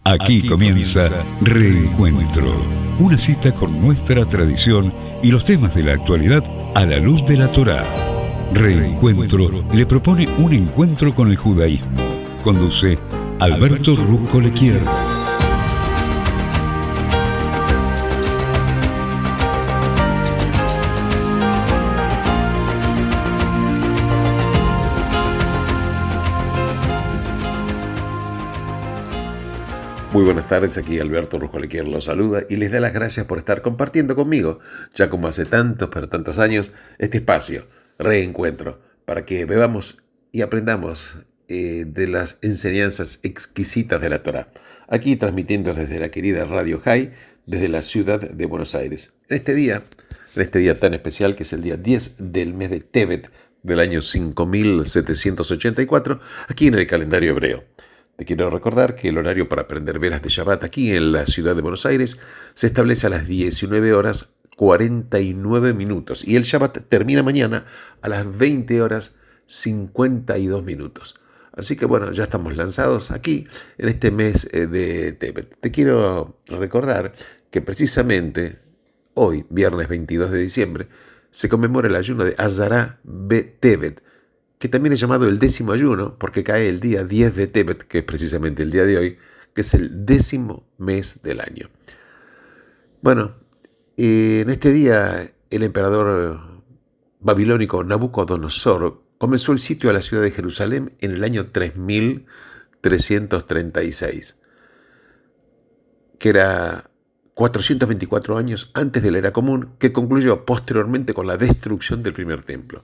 Aquí comienza Reencuentro, una cita con nuestra tradición y los temas de la actualidad a la luz de la Torá. Reencuentro le propone un encuentro con el judaísmo. Conduce Alberto Rusco Lequier. Muy buenas tardes, aquí Alberto Rusco Lequier los saluda y les da las gracias por estar compartiendo conmigo, ya como hace tantos, pero tantos años, este espacio, Reencuentro, para que bebamos y aprendamos de las enseñanzas exquisitas de la Torá. Aquí transmitiendo desde la querida Radio High, desde la ciudad de Buenos Aires. En este día tan especial que es el día 10 del mes de Tevet del año 5784, aquí en el calendario hebreo. Te quiero recordar que el horario para aprender velas de Shabbat aquí en la ciudad de Buenos Aires se establece a las 19 horas 49 minutos y el Shabbat termina mañana a las 20 horas 52 minutos. Así que bueno, ya estamos lanzados aquí en este mes de Tevet. Te quiero recordar que precisamente hoy, viernes 22 de diciembre, se conmemora el ayuno de Azara B'Tevet, que también es llamado el 10º ayuno, porque cae el día 10 de Tevet, que es precisamente el día de hoy, que es el 10º mes del año. Bueno, en este día el emperador babilónico Nabucodonosor comenzó el sitio a la ciudad de Jerusalén en el año 3336, que era 424 años antes de la era común, que concluyó posteriormente con la destrucción del primer templo.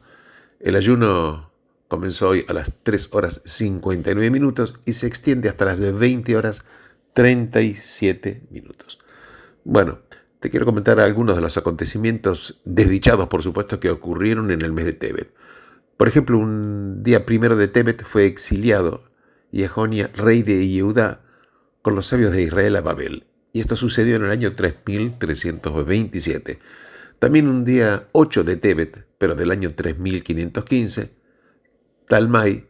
El ayuno comenzó hoy a las 3 horas 59 minutos y se extiende hasta las 20 horas 37 minutos. Bueno, te quiero comentar algunos de los acontecimientos desdichados, por supuesto, que ocurrieron en el mes de Tevet. Por ejemplo, un día 1 de Tevet fue exiliado Jehonia, rey de Yehudá, con los sabios de Israel a Babel. Y esto sucedió en el año 3327. También un día 8 de Tevet, pero del año 3515, Talmai,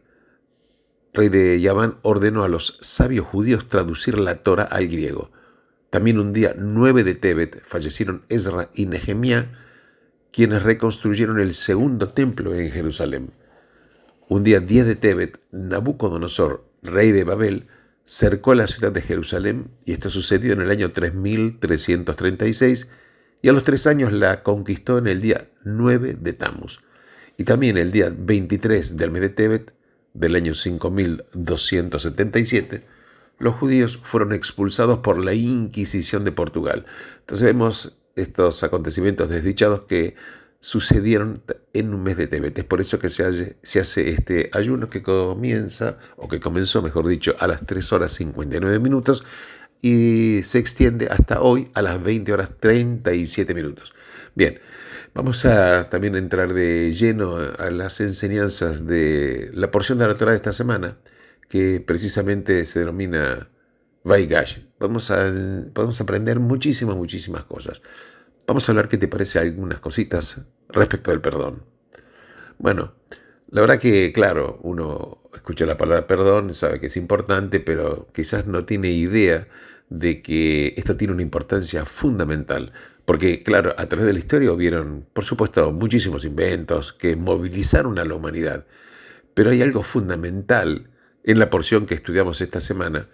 rey de Yaván, ordenó a los sabios judíos traducir la Torá al griego. También un día 9 de Tevet fallecieron Ezra y Nehemías, quienes reconstruyeron el segundo templo en Jerusalén. Un día 10 de Tevet, Nabucodonosor, rey de Babel, cercó la ciudad de Jerusalén, y esto sucedió en el año 3336, y a los 3 años la conquistó en el día 9 de Tamuz. Y también el día 23 del mes de Tevet, del año 5277, los judíos fueron expulsados por la Inquisición de Portugal. Entonces vemos estos acontecimientos desdichados que sucedieron en un mes de Tevet. Es por eso que se hace este ayuno que comenzó, mejor dicho, a las 3 horas 59 minutos y se extiende hasta hoy a las 20 horas 37 minutos. Bien, vamos a también entrar de lleno a las enseñanzas de la porción de la Torá de esta semana, que precisamente se denomina Vaigash. Podemos aprender muchísimas cosas. Vamos a hablar, ¿qué te parece? Algunas cositas respecto del perdón. Bueno, la verdad que, claro, uno escucha la palabra perdón, sabe que es importante, pero quizás no tiene idea de que esto tiene una importancia fundamental. Porque, claro, a través de la historia hubieron, por supuesto, muchísimos inventos que movilizaron a la humanidad. Pero hay algo fundamental en la porción que estudiamos esta semana,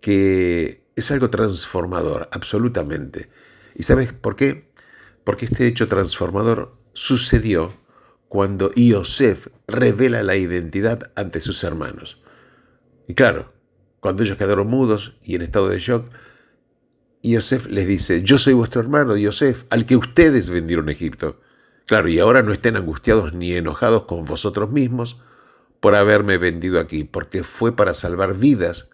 que es algo transformador, absolutamente. ¿Y sabes por qué? Porque este hecho transformador sucedió cuando Yosef revela la identidad ante sus hermanos. Y claro, cuando ellos quedaron mudos y en estado de shock, Yosef les dice: yo soy vuestro hermano Yosef, al que ustedes vendieron a Egipto. Claro, y ahora no estén angustiados ni enojados con vosotros mismos por haberme vendido aquí, porque fue para salvar vidas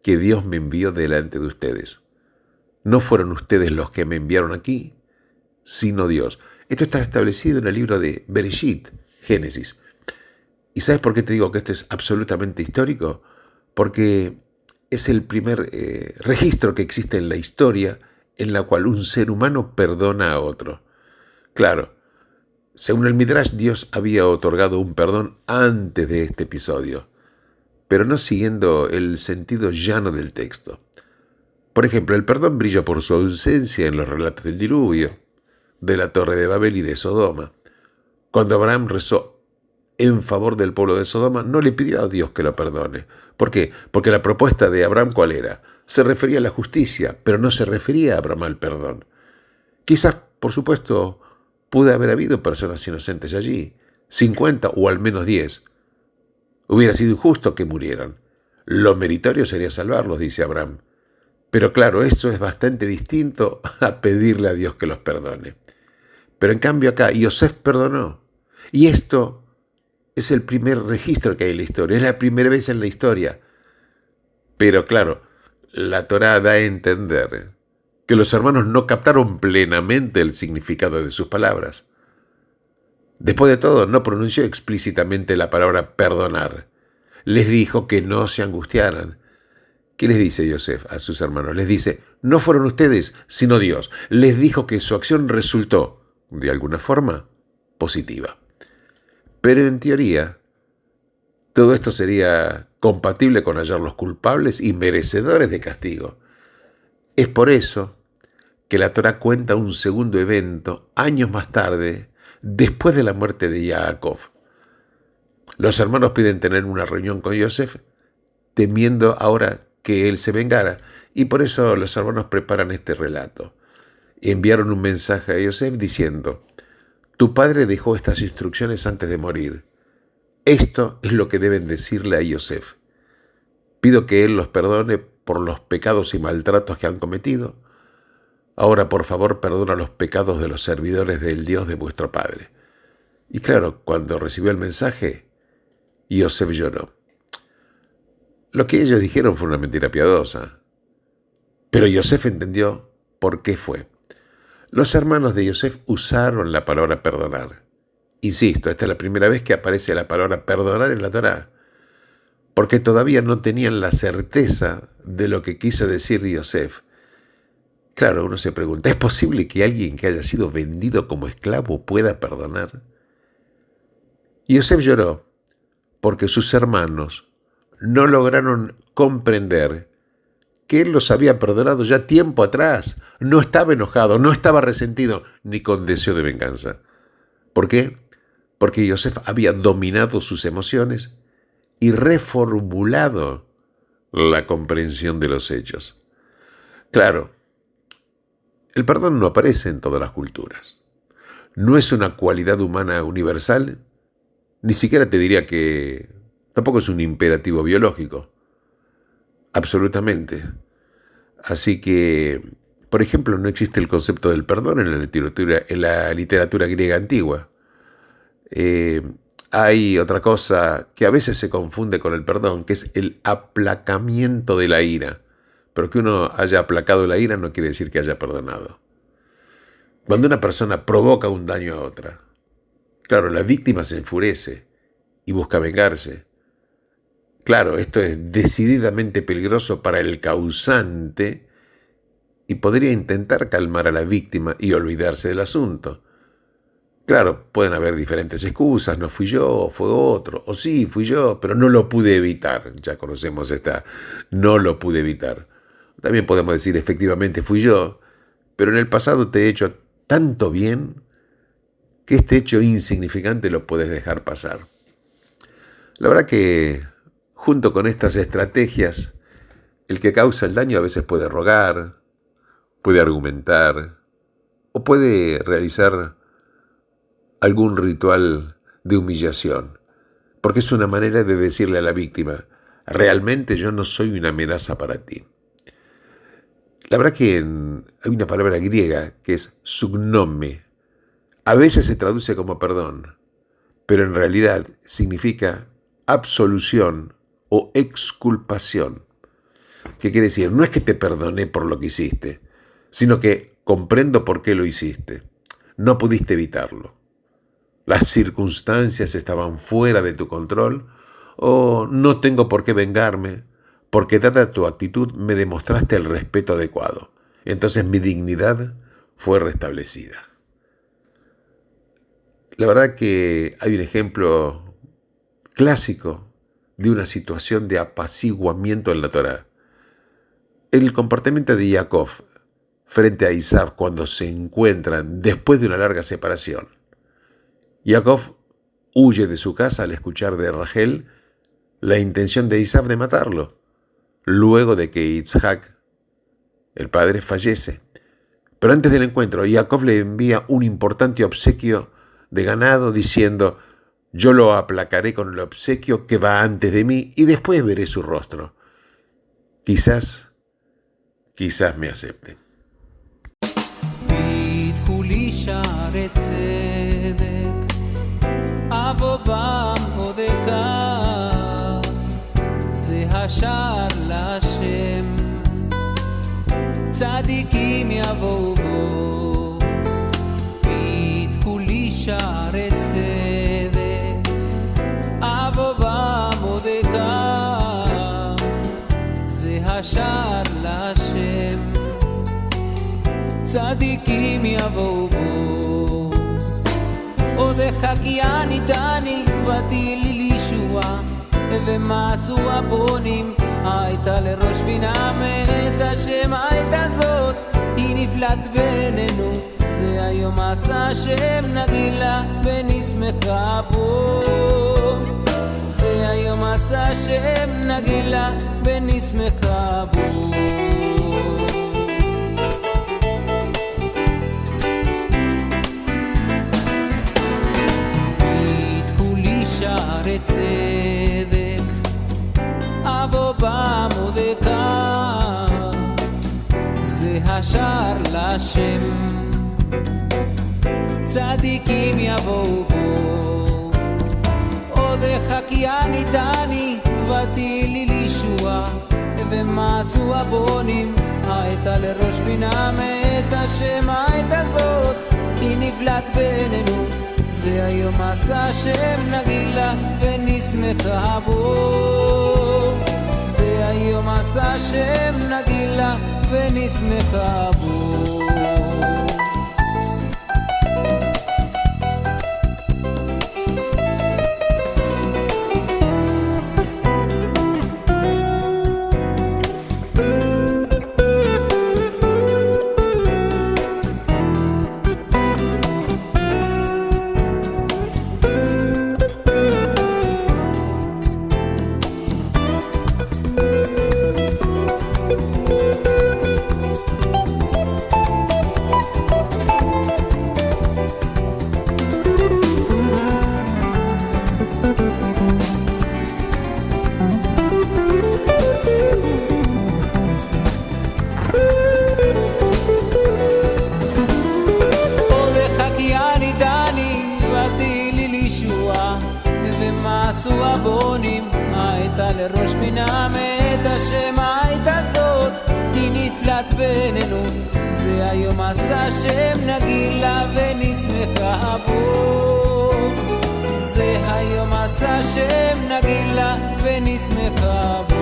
que Dios me envió delante de ustedes. No fueron ustedes los que me enviaron aquí, sino Dios. Esto está establecido en el libro de Bereshit, Génesis. ¿Y sabes por qué te digo que esto es absolutamente histórico? Porque es el primer registro que existe en la historia en la cual un ser humano perdona a otro. Claro, según el Midrash, Dios había otorgado un perdón antes de este episodio, pero no siguiendo el sentido llano del texto. Por ejemplo, el perdón brilla por su ausencia en los relatos del diluvio, de la Torre de Babel y de Sodoma. Cuando Abraham rezó en favor del pueblo de Sodoma, no le pidió a Dios que lo perdone. ¿Por qué? Porque la propuesta de Abraham, ¿cuál era? Se refería a la justicia, pero no se refería a Abraham al perdón. Quizás, por supuesto, pudo haber habido personas inocentes allí, 50 o al menos 10. Hubiera sido injusto que murieran. Lo meritorio sería salvarlos, dice Abraham. Pero claro, esto es bastante distinto a pedirle a Dios que los perdone. Pero en cambio acá, Yosef perdonó. Y esto es el primer registro que hay en la historia, es la primera vez en la historia. Pero claro, la Torá da a entender que los hermanos no captaron plenamente el significado de sus palabras. Después de todo, no pronunció explícitamente la palabra perdonar. Les dijo que no se angustiaran. ¿Qué les dice Yosef a sus hermanos? Les dice, no fueron ustedes, sino Dios. Les dijo que su acción resultó, de alguna forma, positiva. Pero en teoría, todo esto sería compatible con hallarlos culpables y merecedores de castigo. Es por eso que la Torá cuenta un segundo evento, años más tarde, después de la muerte de Jacob. Los hermanos piden tener una reunión con Yosef, temiendo ahora que él se vengara, y por eso los hermanos preparan este relato. Enviaron un mensaje a Yosef diciendo, tu padre dejó estas instrucciones antes de morir. Esto es lo que deben decirle a Yosef. Pido que él los perdone por los pecados y maltratos que han cometido. Ahora, por favor, perdona los pecados de los servidores del Dios de vuestro padre. Y claro, cuando recibió el mensaje, Yosef lloró. Lo que ellos dijeron fue una mentira piadosa. Pero Yosef entendió por qué fue. Los hermanos de Yosef usaron la palabra perdonar. Insisto, esta es la primera vez que aparece la palabra perdonar en la Torá, porque todavía no tenían la certeza de lo que quiso decir Yosef. Claro, uno se pregunta, ¿es posible que alguien que haya sido vendido como esclavo pueda perdonar? Yosef lloró porque sus hermanos no lograron comprender que él los había perdonado ya tiempo atrás. No estaba enojado, no estaba resentido, ni con deseo de venganza. ¿Por qué? Porque Yosef había dominado sus emociones y reformulado la comprensión de los hechos. Claro, el perdón no aparece en todas las culturas. No es una cualidad humana universal, ni siquiera te diría que tampoco es un imperativo biológico. Absolutamente. Así que, por ejemplo, no existe el concepto del perdón en la literatura griega antigua. Hay otra cosa que a veces se confunde con el perdón, que es el aplacamiento de la ira. Pero que uno haya aplacado la ira no quiere decir que haya perdonado. Cuando una persona provoca un daño a otra, claro, la víctima se enfurece y busca vengarse. Claro, esto es decididamente peligroso para el causante y podría intentar calmar a la víctima y olvidarse del asunto. Claro, pueden haber diferentes excusas, no fui yo, fue otro, o sí, fui yo, pero no lo pude evitar. Ya conocemos esta, no lo pude evitar. También podemos decir, efectivamente fui yo, pero en el pasado te he hecho tanto bien que este hecho insignificante lo puedes dejar pasar. La verdad que junto con estas estrategias, el que causa el daño a veces puede rogar, puede argumentar o puede realizar algún ritual de humillación, porque es una manera de decirle a la víctima, realmente yo no soy una amenaza para ti. La verdad que hay una palabra griega que es sugnome. A veces se traduce como perdón, pero en realidad significa absolución o exculpación. ¿Qué quiere decir? No es que te perdoné por lo que hiciste, sino que comprendo por qué lo hiciste. No pudiste evitarlo. Las circunstancias estaban fuera de tu control o no tengo por qué vengarme porque dada tu actitud me demostraste el respeto adecuado. Entonces mi dignidad fue restablecida. La verdad que hay un ejemplo clásico de una situación de apaciguamiento en la Torá. El comportamiento de Jacob frente a Esaú cuando se encuentran después de una larga separación. Jacob huye de su casa al escuchar de Rachel la intención de Esaú de matarlo, luego de que Isaac, el padre, fallece. Pero antes del encuentro, Jacob le envía un importante obsequio de ganado diciendo: yo lo aplacaré con el obsequio que va antes de mí y después veré su rostro. Quizás me acepte. צדיקים יבואו בו, פיתחו לי שערי צדק, אבוא בעמודך, זה השער להשם, צדיקים יבואו בו, עודך כי עניתני, באתי לי לישועה, ומעשו הבונים, הייתה לראש בינה מאת השם הייתה זאת, היא נפלט בינינו, זה היום עשה השם נגילה ונשמחה בו, זה היום עשה השם נגילה ונשמחה בו. פיתחו לי שערי צדק, אבוא בעמודך, זה השער להשם, צדיקים יבואו בו, עודך כי עניתני, באתי לי לישועה, ומעשו הבונים, הייתה לראש בינה מאת השם הייתה זאת, כי נפלט בינינו, זה היום עשה השם נגילה ונשמחה בו, זה היום עשה השם נגילה ונשמחה בו. ומעשו הבונים, הייתה לראש בינה מאת השם הייתה זאת, כי נפלט בינינו, זה היום עשה השם נגילה ונשמחה בו, זה היום עשה השם נגילה ונשמחה בו.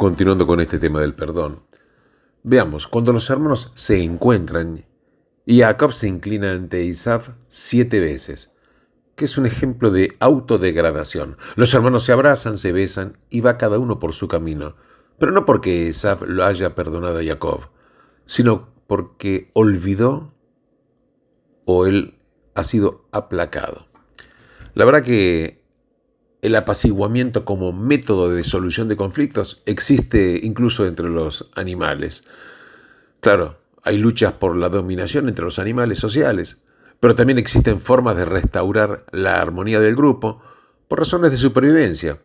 Continuando con este tema del perdón, veamos, cuando los hermanos se encuentran y Jacob se inclina ante Esaú 7 veces, que es un ejemplo de autodegradación. Los hermanos se abrazan, se besan y va cada uno por su camino, pero no porque Esaú lo haya perdonado a Jacob, sino porque olvidó o él ha sido aplacado. La verdad que el apaciguamiento como método de solución de conflictos existe incluso entre los animales. Claro, hay luchas por la dominación entre los animales sociales, pero también existen formas de restaurar la armonía del grupo por razones de supervivencia.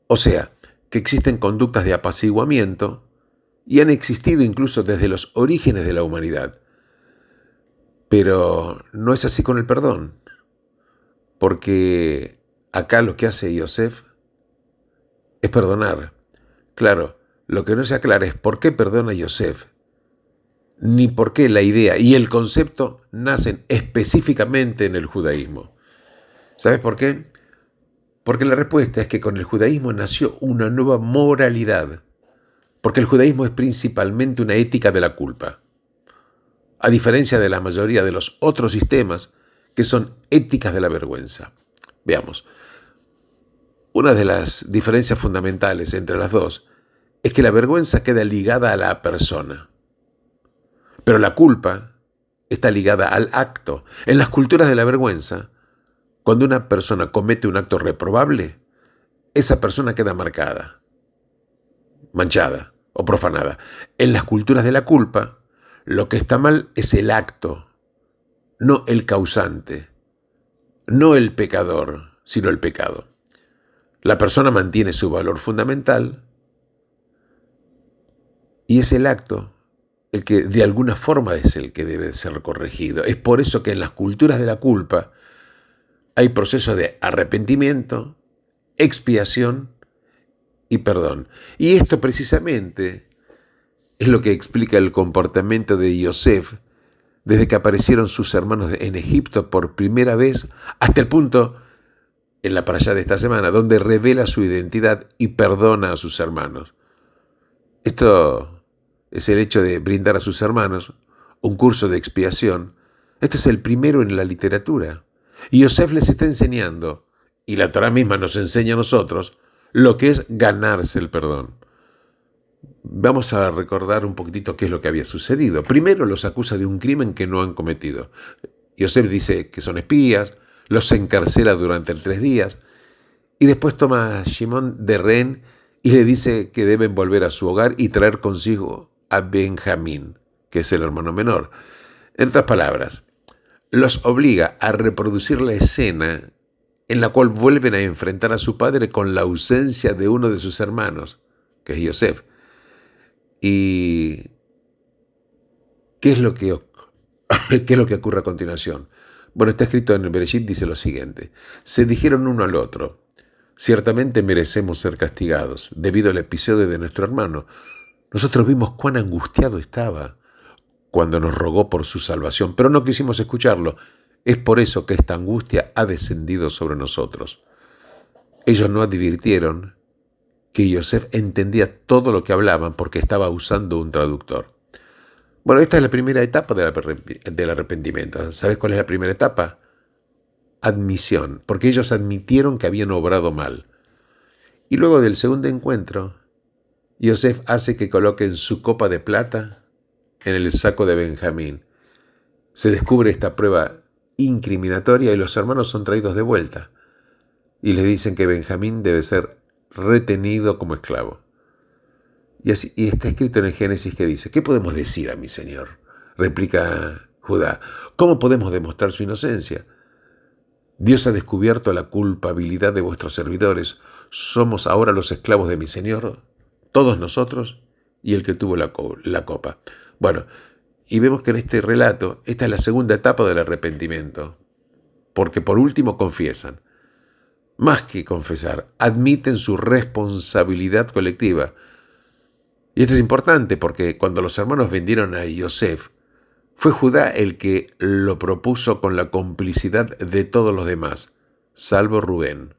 O sea, que existen conductas de apaciguamiento y han existido incluso desde los orígenes de la humanidad. Pero no es así con el perdón, porque acá lo que hace Yosef es perdonar. Claro, lo que no se aclara es por qué perdona Yosef, ni por qué la idea y el concepto nacen específicamente en el judaísmo. ¿Sabes por qué? Porque la respuesta es que con el judaísmo nació una nueva moralidad, porque el judaísmo es principalmente una ética de la culpa, a diferencia de la mayoría de los otros sistemas que son éticas de la vergüenza. Veamos, una de las diferencias fundamentales entre las dos es que la vergüenza queda ligada a la persona, pero la culpa está ligada al acto. En las culturas de la vergüenza, cuando una persona comete un acto reprobable, esa persona queda marcada, manchada o profanada. En las culturas de la culpa, lo que está mal es el acto, no el causante, no el pecador, sino el pecado. La persona mantiene su valor fundamental y es el acto el que de alguna forma es el que debe ser corregido. Es por eso que en las culturas de la culpa hay procesos de arrepentimiento, expiación y perdón. Y esto precisamente es lo que explica el comportamiento de Yosef desde que aparecieron sus hermanos en Egipto por primera vez, hasta el punto, en la parashá de esta semana, donde revela su identidad y perdona a sus hermanos. Esto es el hecho de brindar a sus hermanos un curso de expiación. Esto es el primero en la literatura. Y Yosef les está enseñando, y la Torá misma nos enseña a nosotros, lo que es ganarse el perdón. Vamos a recordar un poquitito qué es lo que había sucedido. Primero los acusa de un crimen que no han cometido. Yosef dice que son espías, los encarcela durante 3 días, y después toma a Shimón de rehén y le dice que deben volver a su hogar y traer consigo a Benjamín, que es el hermano menor. En otras palabras, los obliga a reproducir la escena en la cual vuelven a enfrentar a su padre con la ausencia de uno de sus hermanos, que es Yosef. ¿Y qué es lo que ocurre a continuación? Bueno, está escrito en el Bereshit, dice lo siguiente: se dijeron uno al otro, ciertamente merecemos ser castigados debido al episodio de nuestro hermano. Nosotros vimos cuán angustiado estaba cuando nos rogó por su salvación, pero no quisimos escucharlo. Es por eso que esta angustia ha descendido sobre nosotros. Ellos no advirtieron que Yosef entendía todo lo que hablaban porque estaba usando un traductor. Bueno, esta es la primera etapa del arrepentimiento. ¿Sabes cuál es la primera etapa? Admisión, porque ellos admitieron que habían obrado mal. Y luego del segundo encuentro, Yosef hace que coloquen su copa de plata en el saco de Benjamín. Se descubre esta prueba incriminatoria y los hermanos son traídos de vuelta. Y les dicen que Benjamín debe ser retenido como esclavo. Y está escrito en el Génesis que dice: ¿qué podemos decir a mi señor? Replica Judá: ¿cómo podemos demostrar su inocencia? Dios ha descubierto la culpabilidad de vuestros servidores. Somos ahora los esclavos de mi señor, todos nosotros y el que tuvo la copa. Bueno, y vemos que en este relato, esta es la segunda etapa del arrepentimiento, porque por último confiesan. Más que confesar, admiten su responsabilidad colectiva. Y esto es importante porque cuando los hermanos vendieron a Yosef, fue Judá el que lo propuso con la complicidad de todos los demás, salvo Rubén.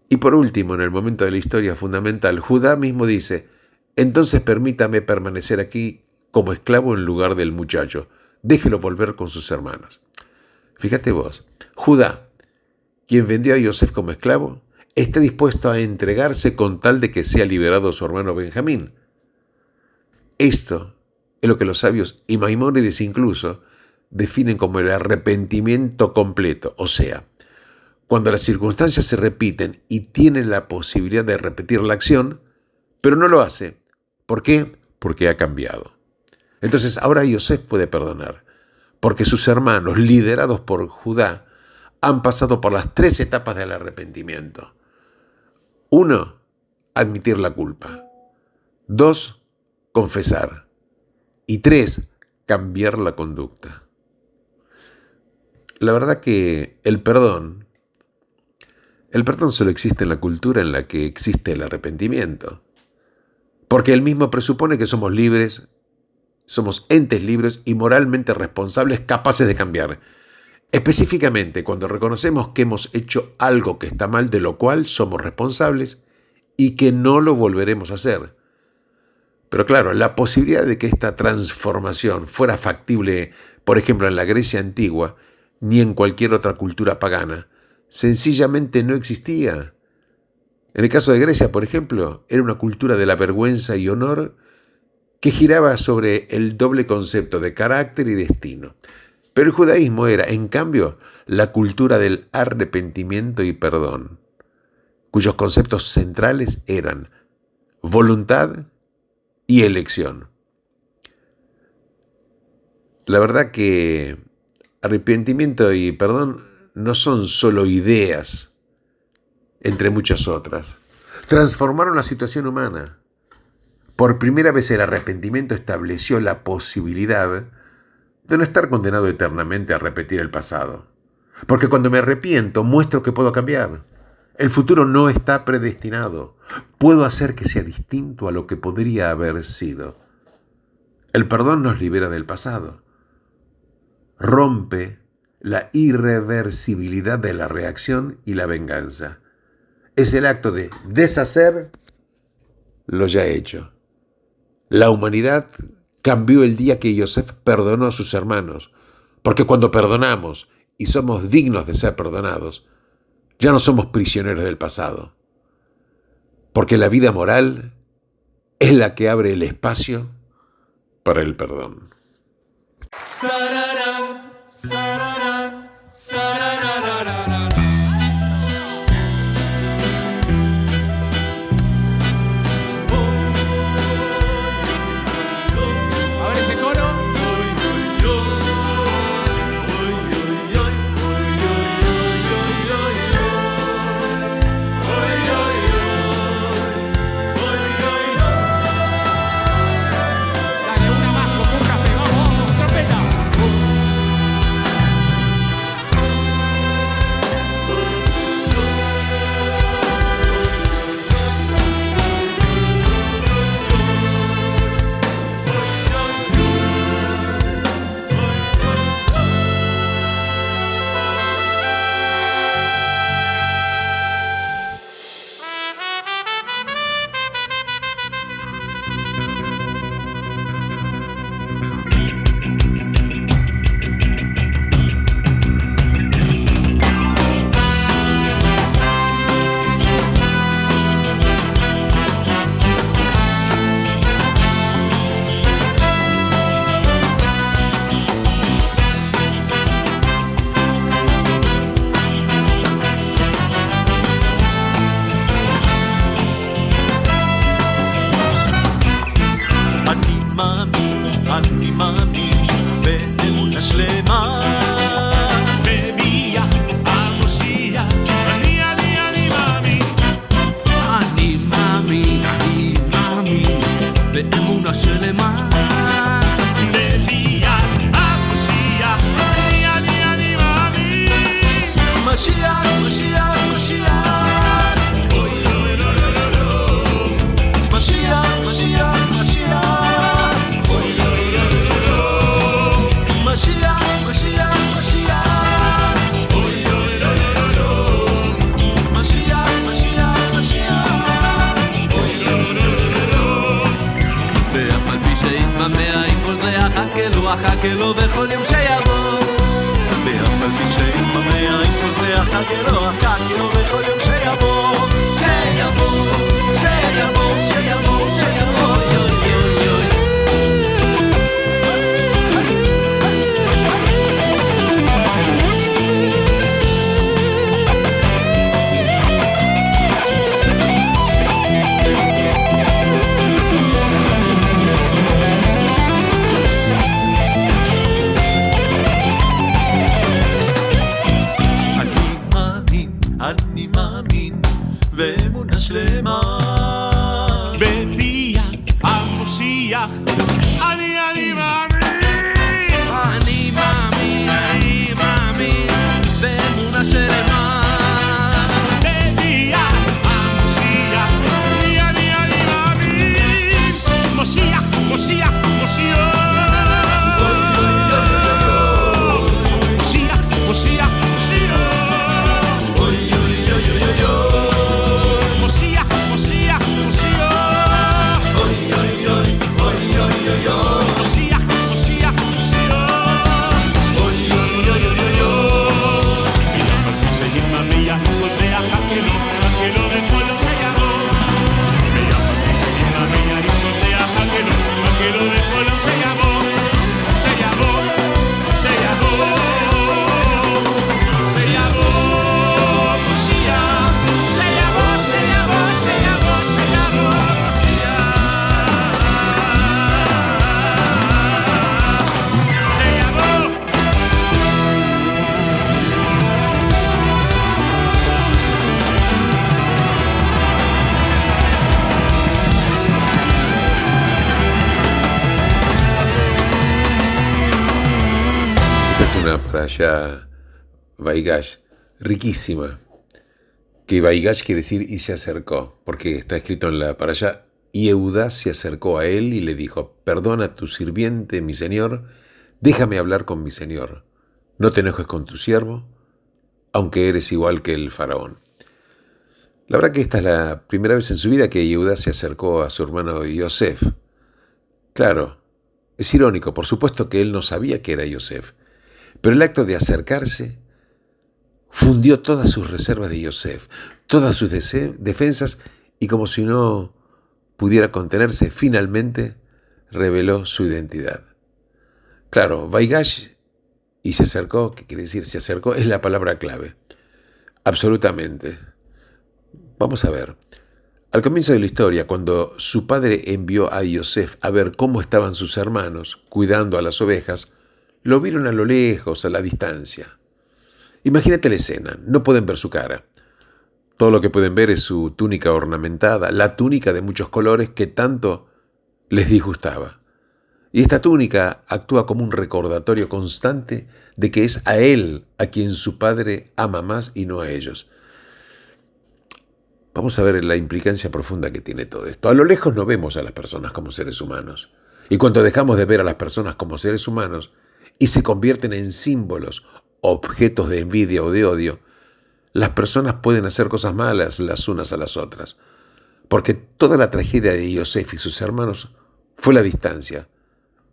Y por último, en el momento de la historia fundamental, Judá mismo dice: entonces permítame permanecer aquí como esclavo en lugar del muchacho, déjelo volver con sus hermanos. Fíjate vos, Judá, quien vendió a Yosef como esclavo, está dispuesto a entregarse con tal de que sea liberado su hermano Benjamín. Esto es lo que los sabios y Maimónides incluso definen como el arrepentimiento completo, o sea, cuando las circunstancias se repiten y tiene la posibilidad de repetir la acción, pero no lo hace. ¿Por qué? Porque ha cambiado. Entonces ahora Yosef puede perdonar, porque sus hermanos, liderados por Judá, han pasado por las 3 etapas del arrepentimiento. 1, admitir la culpa. 2, confesar. Y 3, cambiar la conducta. La verdad que el perdón solo existe en la cultura en la que existe el arrepentimiento. Porque él mismo presupone que somos libres, somos entes libres y moralmente responsables, capaces de cambiar. Específicamente cuando reconocemos que hemos hecho algo que está mal, de lo cual somos responsables y que no lo volveremos a hacer. Pero claro, la posibilidad de que esta transformación fuera factible, por ejemplo, en la Grecia antigua, ni en cualquier otra cultura pagana, sencillamente no existía. En el caso de Grecia, por ejemplo, era una cultura de la vergüenza y honor que giraba sobre el doble concepto de carácter y destino. Pero el judaísmo era, en cambio, la cultura del arrepentimiento y perdón, cuyos conceptos centrales eran voluntad y elección. La verdad que arrepentimiento y perdón no son solo ideas, entre muchas otras. Transformaron la situación humana. Por primera vez el arrepentimiento estableció la posibilidad de no estar condenado eternamente a repetir el pasado. Porque cuando me arrepiento, muestro que puedo cambiar. El futuro no está predestinado. Puedo hacer que sea distinto a lo que podría haber sido. El perdón nos libera del pasado. Rompe la irreversibilidad de la reacción y la venganza. Es el acto de deshacer lo ya hecho. La humanidad cambió el día que Yosef perdonó a sus hermanos, porque cuando perdonamos y somos dignos de ser perdonados, ya no somos prisioneros del pasado, porque la vida moral es la que abre el espacio para el perdón. Sararán, sararán, sarararararán. A ver ese coro. Dale, una más, como un café, vamos, trompeta. אני מאמין באמונה שלמה במיה המושיע אני מאמין אני מאמין באמונה שלמה במיה המושיע אני מאמין משיח משיח משיח אוי אוי אוי אוי משיח משיח משיח אחכה לו בכל יום שיבוא ואף על פי שיזממיה עם כל זה אחכה לו בכל יום שיבוא שיבוא שיבוא שיבוא שיבוא יוי יוי יוי Esta es una parashá Vaigash, riquísima. Que Vaigash quiere decir y se acercó, porque está escrito en la parashá, y Yehudá se acercó a él y le dijo: perdona a tu sirviente, mi señor, déjame hablar con mi señor. No te enojes con tu siervo, aunque eres igual que el faraón. La verdad que esta es la primera vez en su vida que Yehudá se acercó a su hermano Yosef. Claro, es irónico, por supuesto que él no sabía que era Yosef, pero el acto de acercarse fundió todas sus reservas de Yosef, todas sus defensas, y como si no pudiera contenerse, finalmente reveló su identidad. Claro, Vaigash y se acercó, ¿qué quiere decir se acercó? Es la palabra clave. Absolutamente. Vamos a ver. Al comienzo de la historia, cuando su padre envió a Yosef a ver cómo estaban sus hermanos, cuidando a las ovejas, lo vieron a lo lejos, a la distancia. Imagínate la escena, no pueden ver su cara. Todo lo que pueden ver es su túnica ornamentada, la túnica de muchos colores que tanto les disgustaba. Y esta túnica actúa como un recordatorio constante de que es a él a quien su padre ama más y no a ellos. Vamos a ver la implicancia profunda que tiene todo esto. A lo lejos no vemos a las personas como seres humanos. Y cuando dejamos de ver a las personas como seres humanos y se convierten en símbolos, objetos de envidia o de odio, las personas pueden hacer cosas malas las unas a las otras. Porque toda la tragedia de Yosef y sus hermanos fue la distancia.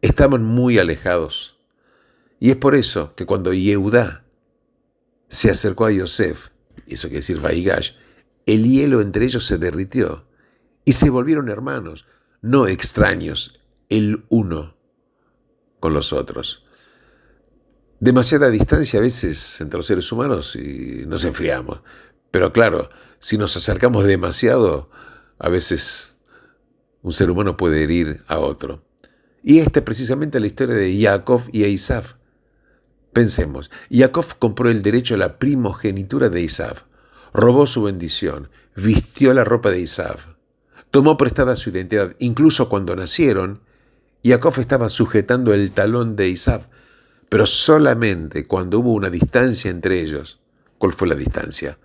Estaban muy alejados. Y es por eso que cuando Yehudá se acercó a Yosef, y eso quiere decir Vaigash, el hielo entre ellos se derritió y se volvieron hermanos, no extraños, el uno con los otros. Demasiada distancia a veces entre los seres humanos y nos enfriamos. Pero claro, si nos acercamos demasiado, a veces un ser humano puede herir a otro. Y esta es precisamente la historia de Jacob y Esaú. Pensemos, Jacob compró el derecho a la primogenitura de Esaú, robó su bendición, vistió la ropa de Esaú, tomó prestada su identidad. Incluso cuando nacieron, Jacob estaba sujetando el talón de Esaú, pero solamente cuando hubo una distancia entre ellos. ¿Cuál fue la distancia?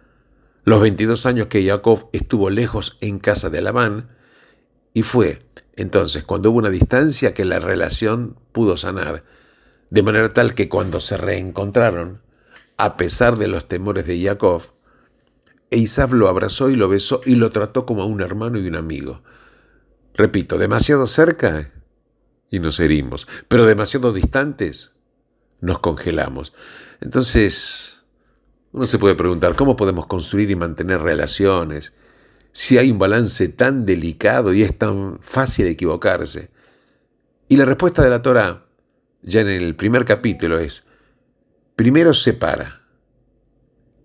Los 22 años que Jacob estuvo lejos en casa de Labán, y fue entonces cuando hubo una distancia que la relación pudo sanar, de manera tal que cuando se reencontraron, a pesar de los temores de Jacob, Esaú lo abrazó y lo besó y lo trató como a un hermano y un amigo. Repito, demasiado cerca y nos herimos, pero demasiado distantes nos congelamos. Entonces, uno se puede preguntar, ¿cómo podemos construir y mantener relaciones si hay un balance tan delicado y es tan fácil equivocarse? Y la respuesta de la Torá, ya en el primer capítulo, es: primero separa,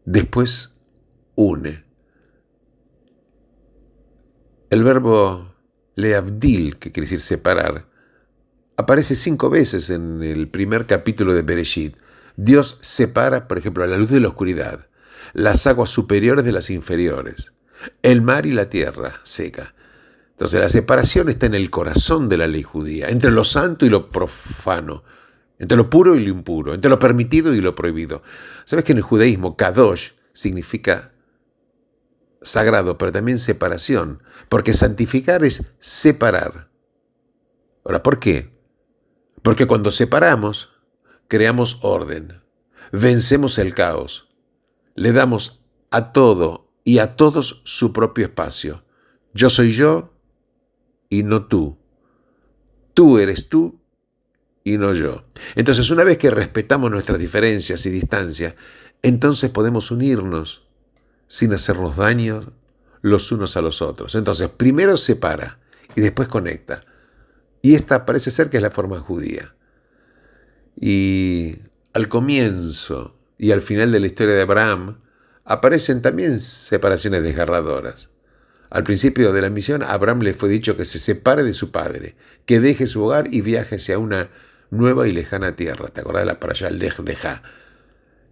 después une. El verbo leavdil, que quiere decir separar, aparece 5 veces en el primer capítulo de Bereshit. Dios separa, por ejemplo, la luz de la oscuridad, las aguas superiores de las inferiores, el mar y la tierra seca. Entonces la separación está en el corazón de la ley judía, entre lo santo y lo profano, entre lo puro y lo impuro, entre lo permitido y lo prohibido. ¿Sabes que en el judaísmo kadosh significa sagrado, pero también separación? Porque santificar es separar. Ahora, ¿por qué? Porque cuando separamos, creamos orden, vencemos el caos, le damos a todo y a todos su propio espacio. Yo soy yo y no tú. Tú eres tú y no yo. Entonces, una vez que respetamos nuestras diferencias y distancias, entonces podemos unirnos sin hacernos daño los unos a los otros. Entonces, primero separa y después conecta. Y esta parece ser que es la forma judía. Y al comienzo y al final de la historia de Abraham aparecen también separaciones desgarradoras. Al principio de la misión, a Abraham le fue dicho que se separe de su padre, que deje su hogar y viaje hacia una nueva y lejana tierra. ¿Te acordás de la parashá Lej Lejá?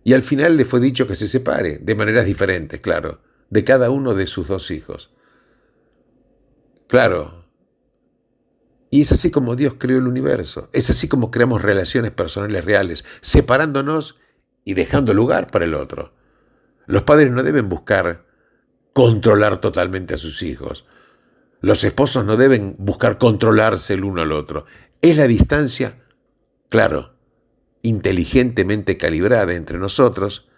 Y al final le fue dicho que se separe, de maneras diferentes, claro, de cada uno de sus 2 hijos. Claro, Y es así como Dios creó el universo. Es así como creamos relaciones personales reales, separándonos y dejando lugar para el otro. Los padres no deben buscar controlar totalmente a sus hijos. Los esposos no deben buscar controlarse el uno al otro. Es la distancia, claro, inteligentemente calibrada entre nosotros,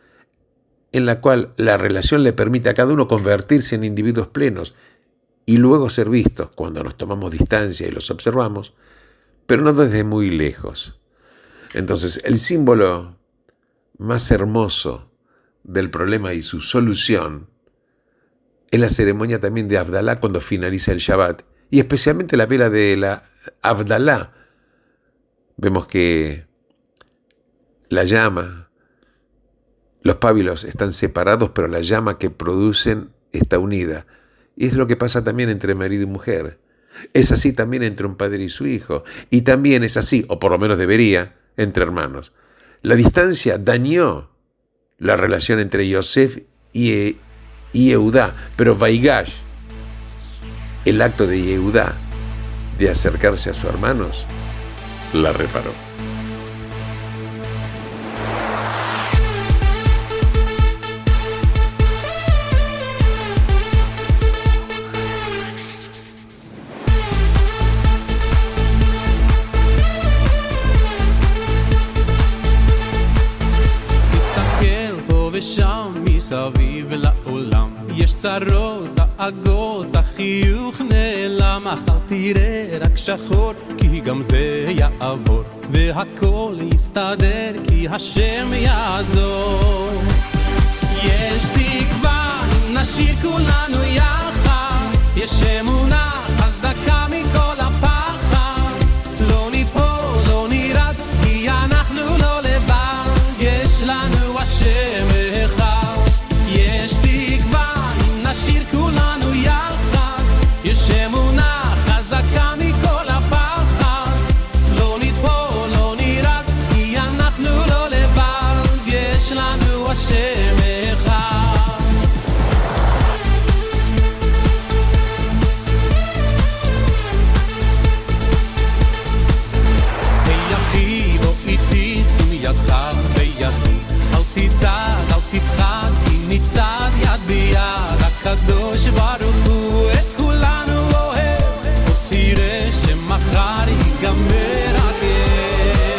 en la cual la relación le permite a cada uno convertirse en individuos plenos y luego ser vistos cuando nos tomamos distancia y los observamos, pero no desde muy lejos. Entonces, el símbolo más hermoso del problema y su solución es la ceremonia también de Havdalah cuando finaliza el Shabbat, y especialmente la vela de la Havdalah. Vemos que la llama, los pábilos están separados, pero la llama que producen está unida. Y es lo que pasa también entre marido y mujer. Es así también entre un padre y su hijo. Y también es así, o por lo menos debería, entre hermanos. La distancia dañó la relación entre Yosef y Yehudá, pero Vaigash, el acto de Yehudá de acercarse a sus hermanos, la reparó. ושם מסביב לעולם יש צרות, דאגות, החיוך נעלם, מחר תראה רק שחור, כי גם זה יעבור, והכל יסתדר, כי השם יעזור. יש תקווה, נשיר כולנו יחד, יש אמונה חזקה מכל הפחד, לא ניפול, לא נרד, כי אנחנו לא לבד, יש לנו השם אחד. יש תקווה, נשיר כולנו יחד, יש אמונה חזקה מכל הפחד, לא ניפול, לא נרד, כי אנחנו לא לבד, יש לנו השם אחד. היי אחי, בוא איתי, שים ידך בידי, אל תדאג, אל תפחד, כי נצעד יד ביד, הקדוש ברוך הוא את כולנו אוהב, בוא תראה שמחר ייגמר הגט.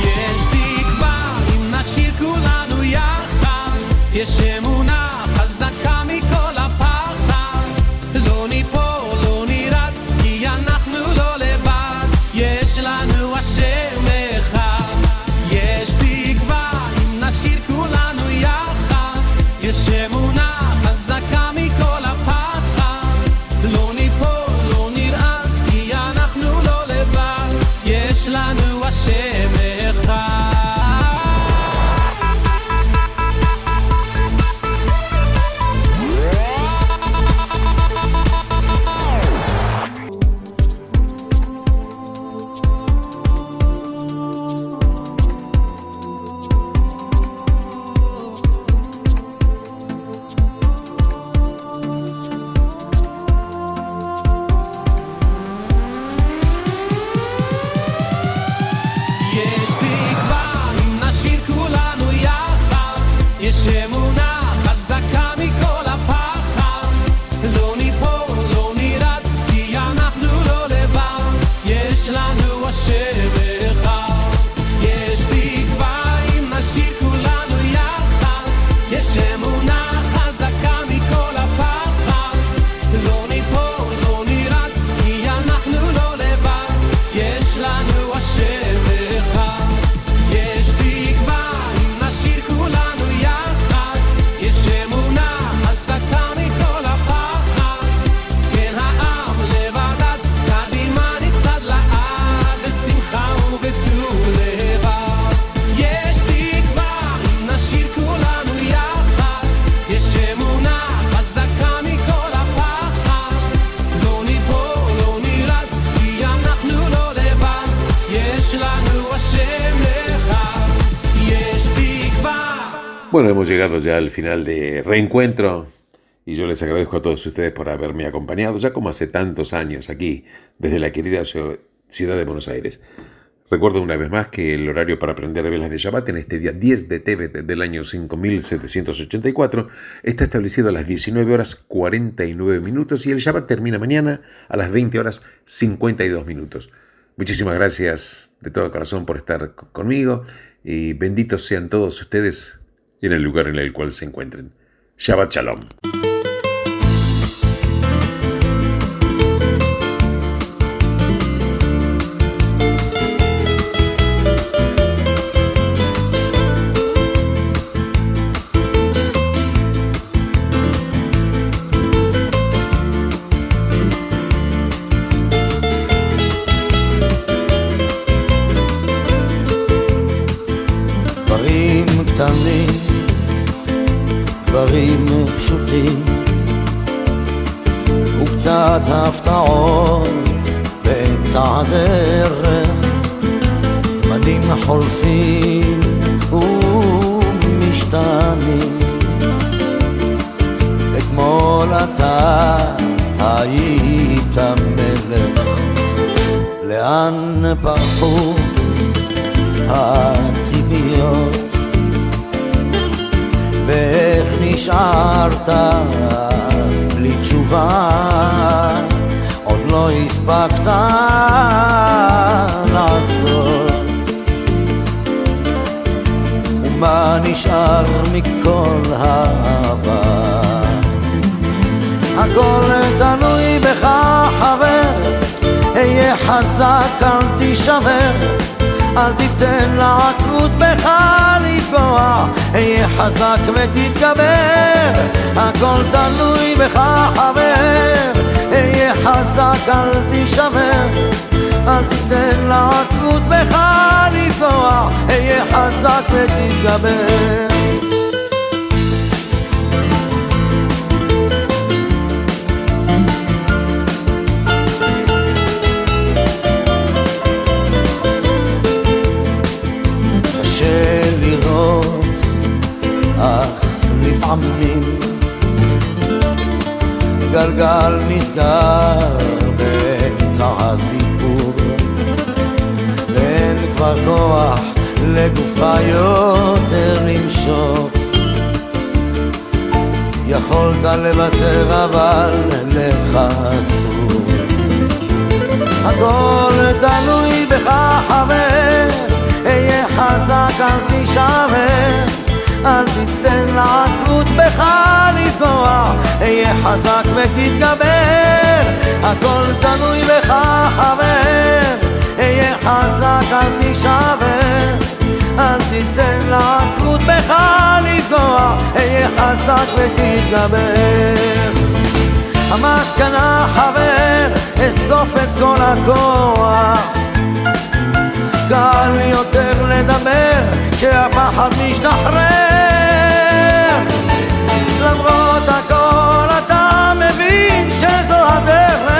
יש תקווה, אם נשיר כולנו יחד, יש אמונה חזקה מכל הפחד, לא ניפול, לא נרד, כי אנחנו לא לבד, יש לנו השם אחד. יש תקווה, אם נשיר כולנו יחד, יש אמונה חזקה מכל הפחד, לא ניפול, לא נרעד, כי אנחנו לא לבד, יש לנו השם אחד. יש תקווה, אם נשיר כולנו יחד, יש אמונה חזקה מכל הפחד, לא ניפול, לא נרד, כי אנחנו לא לבד, יש לנו השם אחד. יש תקווה, אם נשיר כולנו יחד, יש אמונה חזקה מכל הפחד, לא ניפול, לא נרד, כי אנחנו לא לבד, יש לנו השם אחד. יש תקווה, אם נשיר כולנו יחד, יש אמונה חזקה מכל הפחד, כן העם לבדד, קדימה נצעד לעד, בשמחה ובטוב לבד. יש תקווה, אם נשיר כולנו יחד, יש אמונה חזקה מכל הפחד, לא ניפול, לא נרד, כי אנחנו לא לבד, יש לנו השם אחד. יש תקווה. Bueno, hemos llegado ya al final de Reencuentro y yo les agradezco a todos ustedes por haberme acompañado ya como hace tantos años aquí, desde la querida ciudad de Buenos Aires. Recuerdo una vez más que el horario para aprender velas de Shabbat en este día 10 de Tevet del año 5784 está establecido a las 19 horas 49 minutos y el Shabbat termina mañana a las 20 horas 52 minutos. Muchísimas gracias de todo corazón por estar conmigo y benditos sean todos ustedes en el lugar en el cual se encuentren. Shabbat Shalom. דברים פשוטים וקצת הפתעות באמצע הדרך, זמנים חולפים ומשתנים. אתמול אתה היית מלך, לאן פרחו הציפיות ואיך נשארת בלי תשובה, עוד לא הספקת לעשות. ומה נשאר מכל העבר? הכל תלוי בך חבר, היה חזק אל תישבר, אל תיתן לעצמות בך לפגוע, היה חזק ותתגבר. הכל תלוי בך חבר, היה חזק אל תישבר, אל תיתן לעצמות בך לפגוע, היה חזק ותתגבר. לראות, אך לפעמים גלגל נסגר באמצע הסיפור, ואין כבר כוח לגופך יותר למשוך. יכולת לוותר אבל לך אסור. הכל תלוי בך חבר, היה חזק אל תישבר, אל תיתן לעצמות בך לפגוע, היה חזק ותתגבר. הכל תלוי בך חבר, היה חזק אל תישבר, אל תיתן לעצמות בך לפגוע, היה חזק ותתגבר. המסקנה חבר, אסוף את כל הכוח, קל יותר לדבר כשהפחד משתחרר. למרות הכל אתה מבין שזו הדרך,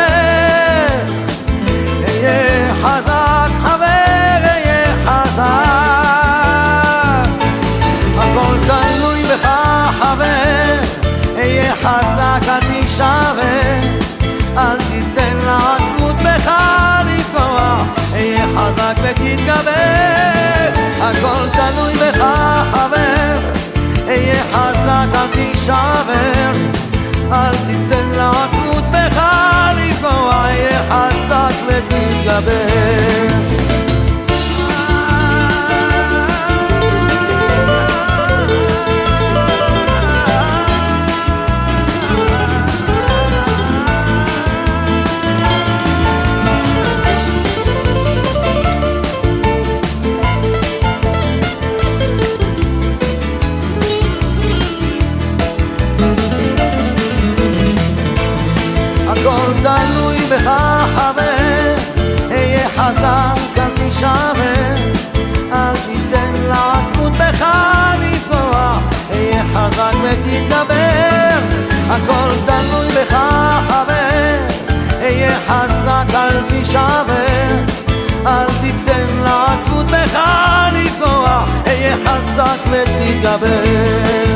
היה חזק חבר, היה חזק. הכל תלוי בך חבר, היה חזק אל תישבר, אל תיתן לעצמות בך לפגוע, היה חזק ותתגבר. הכל תלוי בך חבר, היה חזק אל תישבר, אל תיתן לעצמות בך לפגוע, היה חזק ותתגבר. הכל תלוי בך חבר, היה חזק אל תישבר, אל תיתן לעצמות בך לפגוע, היה חזק ותתגבר. הכל תלוי בך חבר, היה חזק אל תישבר, אל תיתן לעצמות בך לפגוע, היה חזק ותתגבר.